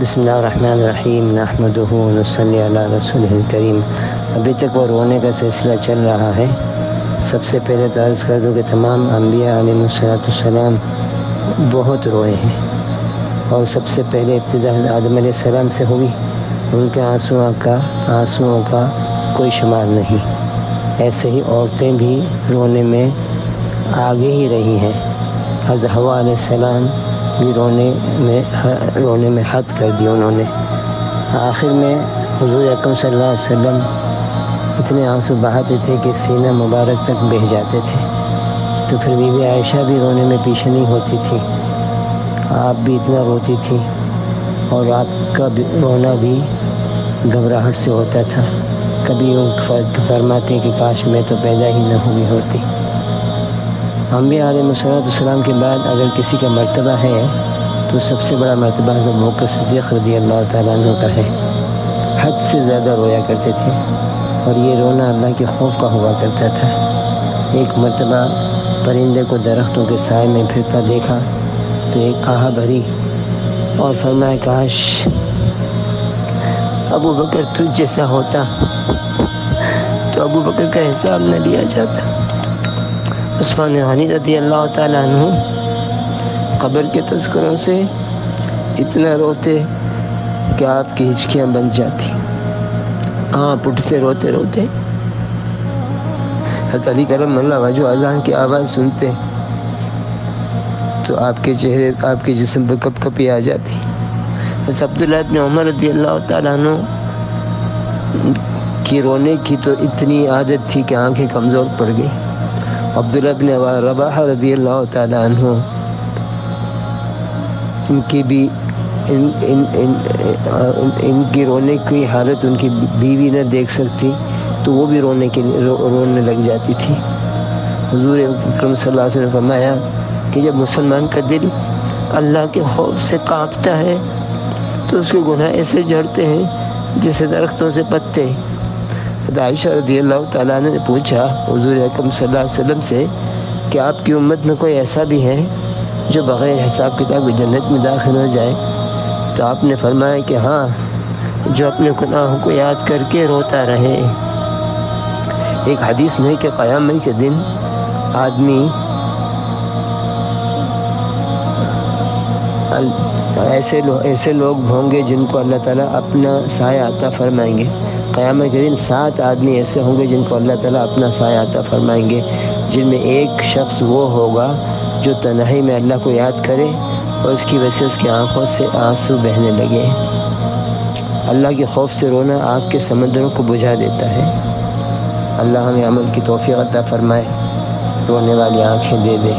بسم اللہ الرحمن الرحیم نحمدہ ونصلی علی رسولہ الکریم۔ ابھی تک وہ رونے کا سلسلہ چل رہا ہے۔ سب سے پہلے تو عرض کر دوں کہ تمام انبیاء علیہ السلام بہت روئے ہیں، اور سب سے پہلے ابتدا آدم علیہ السلام سے ہوئی۔ ان کے آنسوؤں کا کوئی شمار نہیں۔ ایسے ہی عورتیں بھی رونے میں آگے ہی رہی ہیں۔ حضرت حوا علیہ السلام بھی رونے میں حد کر دی انہوں نے۔ آخر میں حضور اکرم صلی اللہ علیہ وسلم اتنے آنسو بہاتے تھے کہ سینہ مبارک تک بہہ جاتے تھے۔ تو پھر بی بی عائشہ بھی رونے میں پیچھے نہیں ہوتی تھی، آپ بھی اتنا روتی تھی، اور آپ کا رونا بھی گھبراہٹ سے ہوتا تھا۔ کبھی فرماتے کہ کاش میں تو پیدا ہی نہ ہوئی ہوتی۔ انبیاء علیہ السلام کے بعد اگر کسی کا مرتبہ ہے تو سب سے بڑا مرتبہ حضرت ابوبکر صدیق رضی اللہ تعالیٰ عنہ کا ہے۔ حد سے زیادہ رویا کرتے تھے، اور یہ رونا اللہ کے خوف کا ہوا کرتا تھا۔ ایک مرتبہ پرندے کو درختوں کے سائے میں پھرتا دیکھا تو ایک آہ بھری اور فرمایا کاش ابوبکر تجھ جیسا ہوتا تو ابوبکر کا حساب نہ لیا جاتا۔ عثمان غنی رضی اللہ تعالیٰ عنہ قبر کے تذکروں سے اتنا روتے کہ آپ کی ہچکیاں بن جاتی، کانپ اٹھتے روتے روتے۔ حضرت علی کرم اللہ وجہ اذان کی آواز سنتے تو آپ کے چہرے، آپ کے جسم پہ کپ کپی آ جاتی۔ حضرت عبداللہ ابن عمر رضی اللہ تعالیٰ عنہ کی رونے کی تو اتنی عادت تھی کہ آنکھیں کمزور پڑ گئی۔ عبداللہ ابن رواحہ رضی اللہ تعالیٰ عنہ ان کی بھی ان کی رونے کی حالت ان کی بیوی نہ دیکھ سکتی تو وہ بھی رونے لگ جاتی تھی۔ حضور اکرم صلی اللہ علیہ وسلم نے فرمایا کہ جب مسلمان کا دل اللہ کے خوف سے کانپتا ہے تو اس کے گناہ ایسے جھڑتے ہیں جیسے درختوں سے پتے۔ عائشہ رضی اللہ تعالیٰ عنہ نے پوچھا حضور اکرم صلی اللہ علیہ وسلم سے کہ آپ کی امت میں کوئی ایسا بھی ہے جو بغیر حساب کتاب کی جنت میں داخل ہو جائے؟ تو آپ نے فرمایا کہ ہاں، جو اپنے گناہوں کو یاد کر کے روتا رہے۔ ایک حدیث میں کہ قیامت کے دن آدمی ایسے لوگ ہوں گے جن کو اللہ تعالیٰ اپنا سایہ عطا فرمائیں گے۔ قیامت کے دن 7 آدمی ایسے ہوں گے جن کو اللہ تعالیٰ اپنا سایہ عطا فرمائیں گے، جن میں ایک شخص وہ ہوگا جو تنہائی میں اللہ کو یاد کرے اور اس کی وجہ سے اس کی آنکھوں سے آنسو بہنے لگے۔ اللہ کے خوف سے رونا آگ کے سمندروں کو بجھا دیتا ہے۔ اللہ ہمیں عمل کی توفیق عطا فرمائے، رونے والی آنکھیں دے دے۔